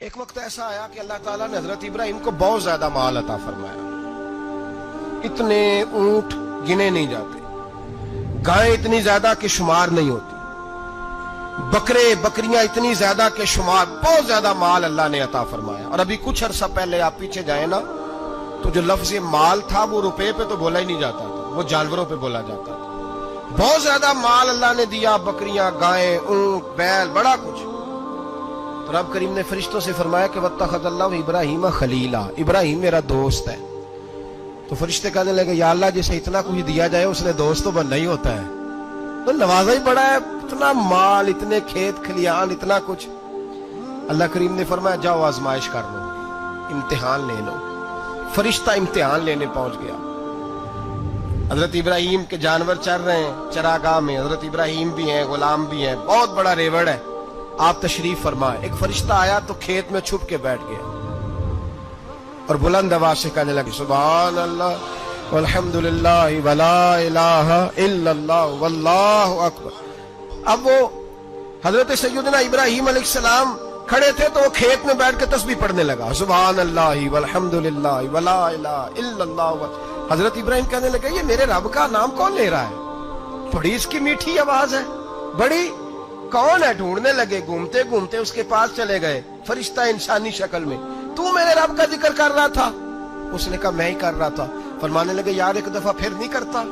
ایک وقت ایسا آیا کہ اللہ تعالیٰ نے حضرت ابراہیم کو بہت زیادہ مال عطا فرمایا. اتنے اونٹ گنے نہیں جاتے، گائیں اتنی زیادہ کہ شمار نہیں ہوتی، بکرے بکریاں اتنی زیادہ کہ شمار، بہت زیادہ مال اللہ نے عطا فرمایا. اور ابھی کچھ عرصہ پہلے آپ پیچھے جائیں نا تو جو لفظ مال تھا وہ روپے پہ تو بولا ہی نہیں جاتا تھا، وہ جانوروں پہ بولا جاتا تھا. بہت زیادہ مال اللہ نے دیا، بکریاں، گائیں، اونٹ، بیل، بڑا کچھ. تو رب کریم نے فرشتوں سے فرمایا کہ وَاتَّخَذَ اللَّهُ إِبْرَاهِيمَ خَلِيلًا، ابراہیم میرا دوست ہے. تو فرشتے کہنے لگے یا اللہ جسے اتنا کچھ دیا جائے اس نے دوست تو بننا ہی ہوتا ہے، تو نوازا ہی بڑا ہے، اتنا مال، اتنے کھیت کھلیان، اتنا کچھ. اللہ کریم نے فرمایا جاؤ آزمائش کر لو، امتحان لے لو. فرشتہ امتحان لینے پہنچ گیا. حضرت ابراہیم کے جانور چر رہے ہیں چراگاہ میں، حضرت ابراہیم بھی ہیں، غلام بھی ہیں، بہت بڑا ریوڑ ہے. آپ تشریف فرمائے. ایک فرشتہ آیا تو کھیت میں چھپ کے بیٹھ گیا اور بلند آواز سے کہنے لگے سبحان اللہ والحمدللہ ولا الہ الا اللہ واللہ اکبر. اب وہ حضرت سیدنا ابراہیم علیہ السلام کھڑے تھے تو وہ کھیت میں بیٹھ کے تسبیح پڑھنے لگا سبحان اللہ والحمدللہ ولا الہ الا اللہ. حضرت ابراہیم کہنے لگے یہ میرے رب کا نام کون لے رہا ہے؟ بڑی اس کی میٹھی آواز ہے، بڑی، کون ہے؟ ڈھونڈنے لگے، گھومتے گھومتے اس کے پاس چلے گئے. فرشتہ انسانی شکل میں، تو میرے رب کا ذکر کر رہا تھا؟ اس نے کہا میں ہی کر رہا تھا. فرمانے لگے یار ایک دفعہ پھر نہیں کرتا؟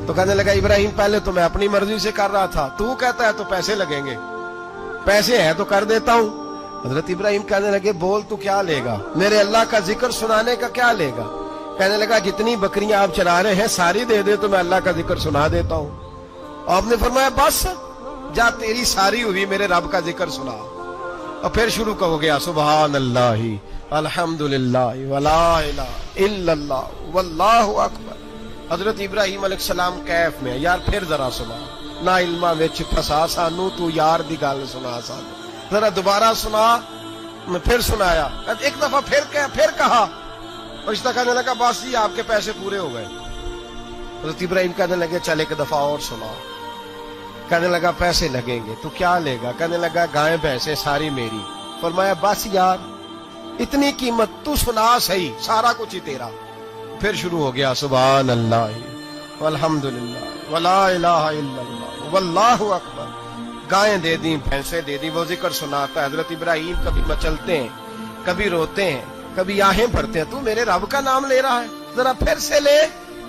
تو کہنے لگا ابراہیم پہلے تو میں اپنی مرضی سے کر رہا تھا، تو کہتا ہے تو پیسے لگیں گے، پیسے ہیں تو کر دیتا ہوں. حضرت ابراہیم کہنے لگے بول تو کیا لے گا؟ میرے اللہ کا ذکر سنانے کا کیا لے گا؟ کہنے لگا جتنی بکریاں آپ چلا رہے ہیں ساری دے دے تو میں اللہ کا ذکر سنا دیتا ہوں. آپ نے فرمایا بس جا تیری ساری ہوئی، میرے رب کا ذکر سنا. اور پھر شروع ہو گیا سبحان اللہ الحمدللہ ولا الہ الا اللہ واللہ اکبر. حضرت ابراہیم علیہ السلام کیف میں یار پھر ذرا سنا، نا علما وچ پھسا سانو تو یار دی گل سنا سانو، ذرا دوبارہ سنا. میں پھر سنایا، ایک دفعہ پھر کہا. فرشتہ کہنے لگا بس جی آپ کے پیسے پورے ہو گئے. حضرت ابراہیم کہنے لگے چل ایک دفعہ اور سنا. کہنے لگا پیسے لگیں گے. تو کیا لے گا؟ کہنے لگا گائیں بھینسیں ساری میری. فرمایا بس یار اتنی قیمت، تو سنا صحیح، سارا کچھ ہی تیرا. پھر شروع ہو گیا سبحان اللہ والحمدللہ ولا الہ الا اللہ واللہ اکبر. گائیں دے دیں، بھینسیں دے دیں، وہ ذکر سناتا ہے. حضرت ابراہیم کبھی مچلتے ہیں، کبھی روتے ہیں، کبھی آہیں بھرتے ہیں. تو میرے رب کا نام لے رہا ہے، ذرا پھر سے لے.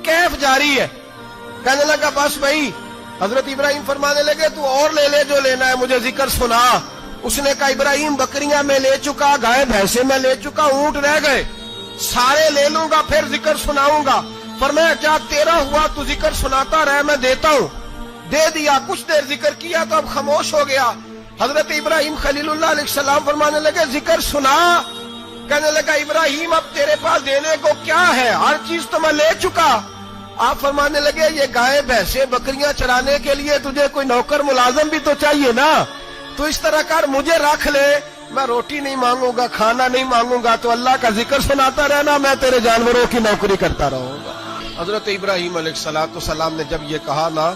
کیف جاری ہے. کہنے لگا بس بھائی. حضرت ابراہیم فرمانے لگے تو اور لے لے جو لینا ہے، مجھے ذکر سنا. اس نے کہا ابراہیم بکریاں میں لے چکا، گائے بھینسیں میں لے چکا، اونٹ رہ گئے، سارے لے لوں گا پھر ذکر سناؤں گا. فرمایا کیا تیرا ہوا تو ذکر سناتا رہ، میں دیتا ہوں. دے دیا. کچھ دیر ذکر کیا تو اب خاموش ہو گیا. حضرت ابراہیم خلیل اللہ علیہ السلام فرمانے لگے ذکر سنا. کہنے لگا ابراہیم اب تیرے پاس دینے کو کیا ہے؟ ہر چیز تو میں لے چکا. آپ فرمانے لگے یہ گائے بھینسیں بکریاں چرانے کے لیے تجھے کوئی نوکر ملازم بھی تو چاہیے نا. تو اس طرح کر مجھے رکھ لے، میں روٹی نہیں مانگوں گا، کھانا نہیں مانگوں گا، تو اللہ کا ذکر سناتا رہنا، میں تیرے جانوروں کی نوکری کرتا رہوں گا. حضرت ابراہیم علیہ السلام نے جب یہ کہا نا،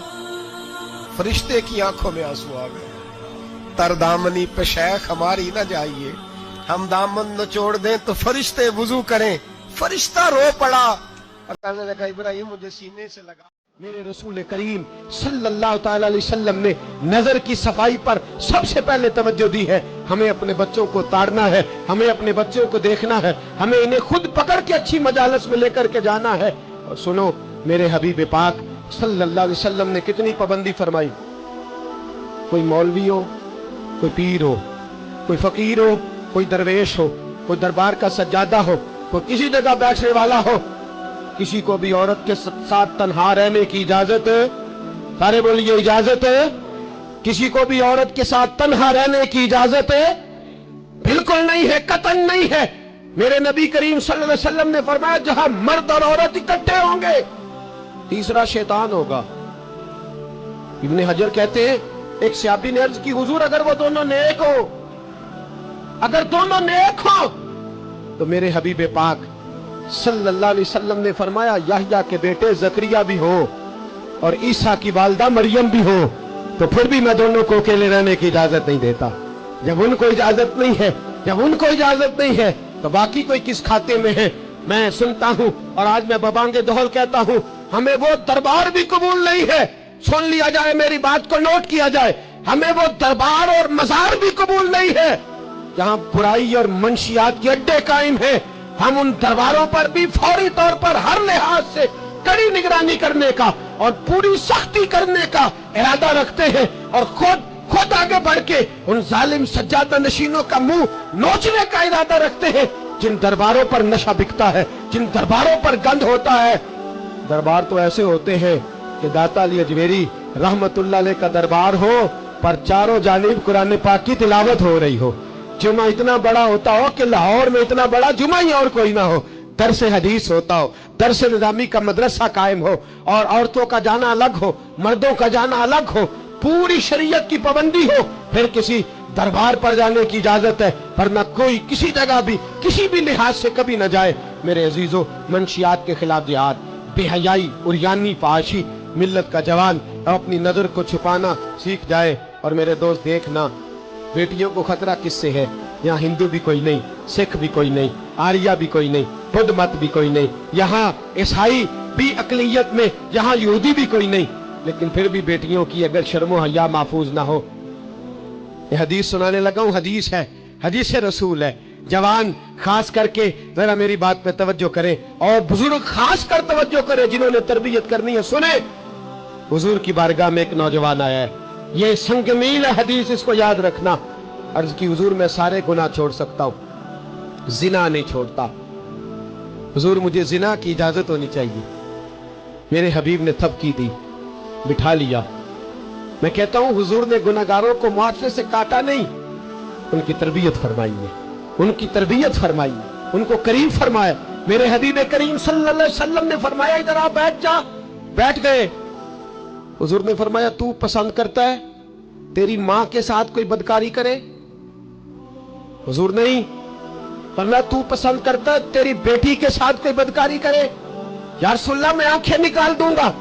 فرشتے کی آنکھوں میں آنسو آ گئے. تر دامنی پہ شیخ ہماری نہ جائیے، ہم دامن نچوڑ دیں تو فرشتے وضو کریں. فرشتہ رو پڑا اور کہنے لگا ابراہیم مجھے سینے سے لگا. میرے رسول کریم صلی اللہ تعالی علیہ وسلم نے نظر کی صفائی پر سب سے پہلے توجہ دی ہے. ہمیں اپنے بچوں کو تاڑنا ہے، ہمیں اپنے بچوں کو دیکھنا ہے، ہمیں انہیں خود پکڑ کے اچھی مجالس میں لے کر کے جانا ہے. اور سنو میرے حبیب پاک صلی اللہ علیہ وسلم نے کتنی پابندی فرمائی. کوئی مولوی ہو، کوئی پیر ہو، کوئی فقیر ہو، کوئی درویش ہو، کوئی دربار کا سجادہ ہو، کوئی کسی جگہ بیٹھنے والا ہو، کسی کو بھی عورت کے ساتھ تنہا رہنے کی اجازت ہے؟ سارے بولیے اجازت ہے؟ کسی کو بھی عورت کے ساتھ تنہا رہنے کی اجازت ہے؟ بالکل نہیں ہے، قطعاً نہیں ہے. میرے نبی کریم صلی اللہ علیہ وسلم نے فرمایا جہاں مرد اور عورت اکٹھے ہوں گے تیسرا شیطان ہوگا. ابن حجر کہتے ہیں ایک صحابی نے عرض کی حضور اگر وہ دونوں نیک ہو، اگر دونوں نیک ہو تو میرے حبیب پاک صلی اللہ علیہ وسلم نے فرمایا یحییٰ کے بیٹے زکریا بھی ہو اور عیسیٰ کی والدہ مریم بھی ہو تو پھر بھی میں دونوں کو اکیلے رہنے کی اجازت نہیں دیتا. जब उनको इजाजत नहीं है, जब उनको इजाजत नहीं है तो बाकी कोई किस खाते में है। मैं सुनता हूं और आज मैं बबांगे दोहल कहता हूं, हमें वो दरबार भी कबूल नहीं है। सुन लिया जाए, मेरी बात को नोट किया जाए, हमें वो दरबार और मजार भी कबूल नहीं है जहां बुराई और मंशियात के अड्डे कायम है। हम उन दरबारों पर भी फौरी तौर पर हर लिहाज से कड़ी निगरानी करने का और पूरी सख्ती करने का इरादा रखते हैं और खुद आगे बढ़ के उन जालिम सज्जादा नशीनों का मुंह नोचने का इरादा रखते हैं जिन दरबारों पर नशा बिकता है, जिन दरबारों पर गंद होता है। दरबार तो ऐसे होते हैं कि दाता अली अजमेरी रहमतुल्लाह अलैह का दरबार हो पर चारों जानिब कुरान पाक की तिलावत हो रही हो। जुमा इतना बड़ा होता हो कि लाहौर में इतना बड़ा जुमा ही और कोई ना हो। दरस हदीस होता हो, दरस निजामी का मदरसा कायम हो और औरतों का जाना अलग हो, मर्दों का जाना अलग हो, पूरी शरीयत की पाबंदी हो। फिर किसी दरबार पर जाने की इजाजत है, वरना कोई किसी जगह भी किसी भी लिहाज से कभी न जाए। मेरे अजीजों, मंशियात के खिलाफ जिहाद, बेहयाई, उरियानी, फाहशी, मिल्लत का जवान अपनी नजर को छुपाना सीख जाए। और मेरे दोस्त देखना, बेटियों को खतरा किससे है? यहाँ हिंदू भी कोई नहीं, सिख भी कोई नहीं, आर्या भी कोई नहीं, बुद्ध मत भी कोई नहीं, यहाँ ईसाई भी अकलियत में, यहाँ यहूदी भी कोई नहीं। लेकिन फिर भी बेटियों की अगर शर्मो हया महफूज ना हो। ये हदीस सुनाने लगा हूं, हदीस है, हदीस रसूल है। जवान खास करके जरा मेरी बात पे तवज्जो करें और बुजुर्ग खास कर तवज्जो करें जिन्होंने तरबियत करनी है। सुने, हुजूर की बारगाह में एक नौजवान आया है, ये संगमील है हदीस, इसको याद रखना। अर्ज की, हुजूर मैं सारे गुनाह छोड़ सकता हूं, जिना नहीं छोड़ता। हुजूर मुझे जिना की इजाजत होनी चाहिए। मेरे हबीब ने थपकी दी, बिठा लिया। मैं कहता हूं हुजूर ने गुनाहगारों को मुआवजे से काटा नहीं, उनकी तरबियत फरमाई है, उनकी तरबियत फरमाई, उनको करीम फरमाया। मेरे हबीब करीम सल्लल्लाहु अलैहि वसल्लम ने फरमाया, इधर आप बैठ जा। बैठ गए। हुजूर ने फरमाया, तू पसंद करता है तेरी मां के साथ कोई बदकारी करे? हुजूर नहीं। फरमाया, तू पसंद करता है तेरी बेटी के साथ कोई बदकारी करे? या रसूलल्लाह मैं आंखें निकाल दूंगा।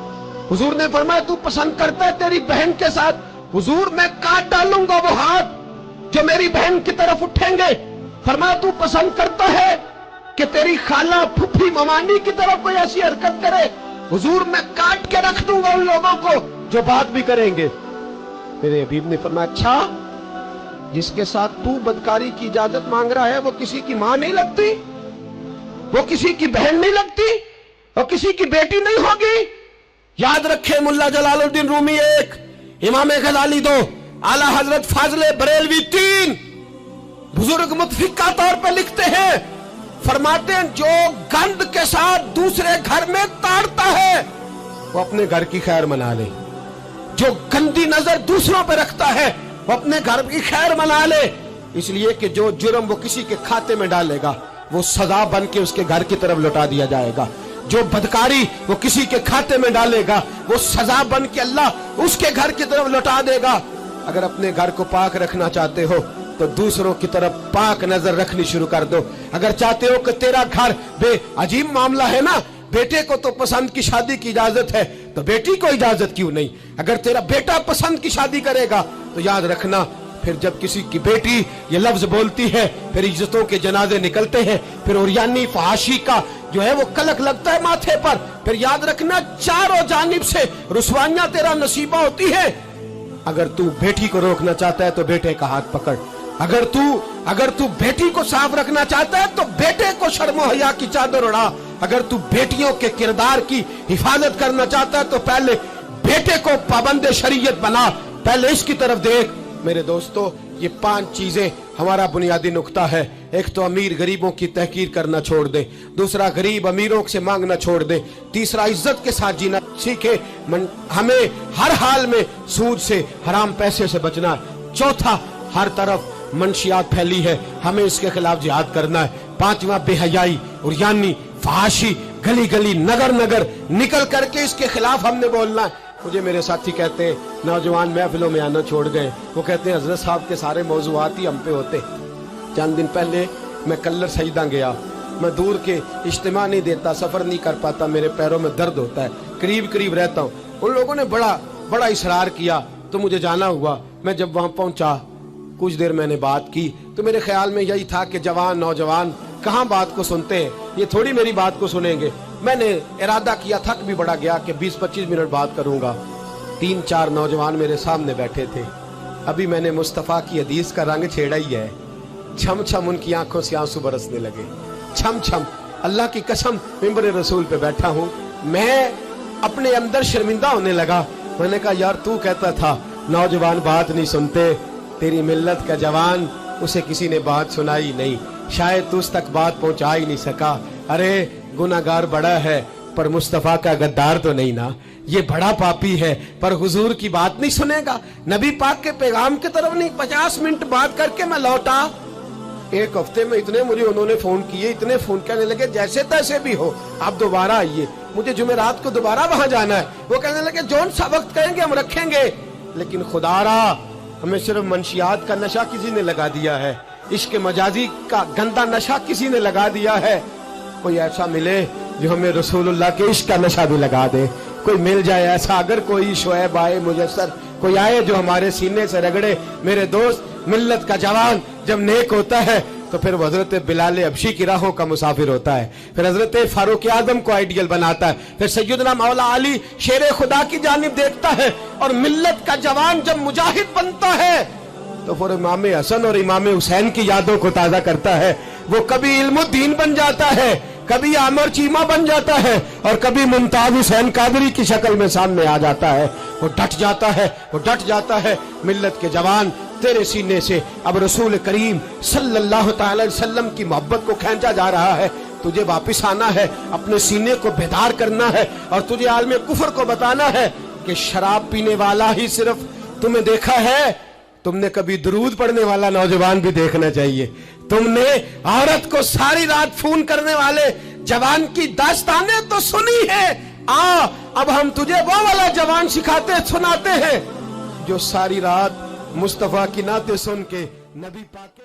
हुजूर ने फरमाया, तू पसंद करता है तेरी बहन के साथ? हुजूर मैं काट डालूंगा वो हाथ जो मेरी बहन की तरफ उठेंगे। फरमाया, तू पसंद करता है कि तेरी खाला, फुफी, ममानी की तरफ कोई ऐसी हरकत करे? हुजूर मैं काट के रख दूंगा उन लोगों को जो बात भी करेंगे। मेरे हबीब ने फरमाया, अच्छा जिसके साथ तू बदकारी की इजाजत मांग रहा है वो किसी की मां नहीं लगती, वो किसी की बहन नहीं लगती, वो किसी की बेटी नहीं होगी? याद रखे, मुल्ला जलालुद्दीन रूमी 1, इमाम गजाली 2, आला हजरत फाजले बरेलवी 3। बुजुर्ग मुतफिका तौर पर लिखते हैं, फरमाते हैं जो गंद के साथ दूसरे घर में ताड़ता है वो अपने घर की खैर मना ले, जो गंदी नजर दूसरों पे रखता है वो अपने घर की खैर मना ले। इसलिए कि जो जुर्म वो किसी के खाते में डालेगा वो सजा बन के उसके घर की तरफ लौटा दिया जाएगा। जो बदकारी वो किसी के खाते में डालेगा वो सजा बन के अल्लाह उसके घर की तरफ लौटा देगा। अगर अपने घर को पाक रखना चाहते हो तो दूसरों की तरफ पाक नजर रखनी शुरू कर दो। अगर चाहते हो कि तेरा घर अजीब मामला है ना, बेटे को तो पसंद की शादी की इजाजत है तो बेटी को इजाजत क्यों नहीं? अगर तेरा बेटा पसंद की शादी करेगा तो याद रखना, फिर जब किसी की बेटी ये लफ्ज बोलती है फिर इज्जतों के जनाजे निकलते हैं, फिर उरियानी फहाशी का जो है वो कलक लगता है माथे पर। फिर याद रखना, चारों जानिब से रुसवाइयां तेरा नसीबा होती है। अगर तू बेटी को रोकना चाहता है तो बेटे का हाथ पकड़। अगर तू बेटी को साफ रखना चाहता है तो बेटे को शर्मो हया की चादर उड़ा। अगर तू बेटियों के किरदार की हिफाजत करना चाहता है तो पहले बेटे को पाबंद शरीयत बना, पहले इसकी तरफ देख। मेरे दोस्तों, ये 5 चीजें हमारा बुनियादी नुक्ता है। एक तो अमीर गरीबों की तहकीर करना छोड़ दे, दूसरा गरीब अमीरों से मांगना छोड़ दे, तीसरा इज्जत के साथ जीना सीखे, हमें हर हाल में सूद से, हराम पैसे से बचना है। चौथा, हर तरफ मंशियात फैली है, हमें इसके खिलाफ जिहाद करना है। 5वां, बेहयाई, उरियानी, फहाशी, गली गली, नगर नगर निकल करके इसके खिलाफ हमने बोलना है। मुझे मेरे साथी कहते हैं, नौजवान महफिलों में आना छोड़ गए। वो कहते हैं हजरत साहब के सारे मौजूआत ही हम पे होते। चंद दिन पहले मैं कल्लर सईदा गया, मैं दूर के इज्तिमा नहीं देता, सफर नहीं कर पाता, मेरे पैरों में दर्द होता है, करीब करीब रहता हूँ। उन लोगों ने बड़ा इसरार किया तो मुझे जाना हुआ। मैं जब वहां पहुंचा कुछ देर मैंने बात की तो मेरे ख्याल में यही था कि जवान नौजवान कहाँ बात को सुनते हैं, ये थोड़ी मेरी बात को सुनेंगे। मैंने इरादा किया, थक भी बड़ा गया कि 20-25 मिनट बात करूंगा। 3-4 नौजवान मेरे सामने बैठे थे। अभी मैंने मुस्तफ़ा की हदीस का रंग छेड़ा ही है। छम छम उनकी आंखों से आंसू बरसने लगे, छम छम। अल्लाह की कसम, मिंबर रसूल पे बैठा हूँ, मैं अपने अंदर शर्मिंदा होने लगा। मैंने कहा यार तू कहता था नौजवान बात नहीं सुनते, तेरी मिल्लत का जवान, उसे किसी ने बात सुनाई नहीं, शायद तू उस तक बात पहुंचा ही नहीं सका। अरे गुनाहगार बड़ा है पर मुस्तफा का गद्दार तो नहीं ना, ये बड़ा पापी है पर हुजूर की बात नहीं सुनेगा, नबी पाक के पैगाम की तरफ नहीं। 50 मिनट बात करके मैं लौटा। एक हफ्ते में इतने मुझे उन्होंने फोन किए, इतने फोन करने लगे जैसे तैसे भी हो आप दोबारा आइए, मुझे जुमेरात को दोबारा वहां जाना है। वो कहने लगे जौन सा वक्त कहेंगे हम रखेंगे, लेकिन खुदारा हमें सिर्फ मंशियात का नशा किसी ने लगा दिया है, इश्क मजाजी का गंदा नशा किसी ने लगा दिया है। कोई ऐसा मिले जो हमें रसूलुल्लाह के इश्क का नशा भी लगा दे, कोई मिल जाए ऐसा। अगर कोई शोएब आए, मुजस्सर कोई आए जो हमारे सीने से रगड़े। मेरे दोस्त, मिल्लत का जवान जब नेक होता है तो फिर हजरत बिलाल हबशी की राहों का मुसाफिर होता है, फिर हजरत फारूक आजम को आइडियल बनाता है, फिर सैयदना मौला अली शेर खुदा की जानिब देखता है। और मिल्लत का जवान जब मुजाहिद बनता है तो फिर इमाम हसन और इमाम हुसैन की यादों को ताजा करता है। वो कभी इल्मुद्दीन बन जाता है, कभी आमर चीमा बन जाता है, और कभी मुमताज हुसैन कादरी की शक्ल में सामने आ जाता है। वो डट जाता है, वो डट जाता है। मिल्लत के जवान, तेरे सीने से अब रसूल करीम सल्लल्लाहु ताला अलैहि वसल्लम की मोहब्बत को खींचा जा रहा है। तुझे वापिस आना है, अपने सीने को बेदार करना है, और तुझे आलम कुफर को बताना है कि शराब पीने वाला ही सिर्फ तुम्हें देखा है, तुमने कभी दुरूद पढ़ने वाला नौजवान भी देखना चाहिए। तुमने औरत को सारी रात फोन करने वाले जवान की दास्तानें तो सुनी है। अब हम तुझे वो वाला जवान सिखाते सुनाते हैं जो सारी रात मुस्तफा की नाते सुन के नबी पाक के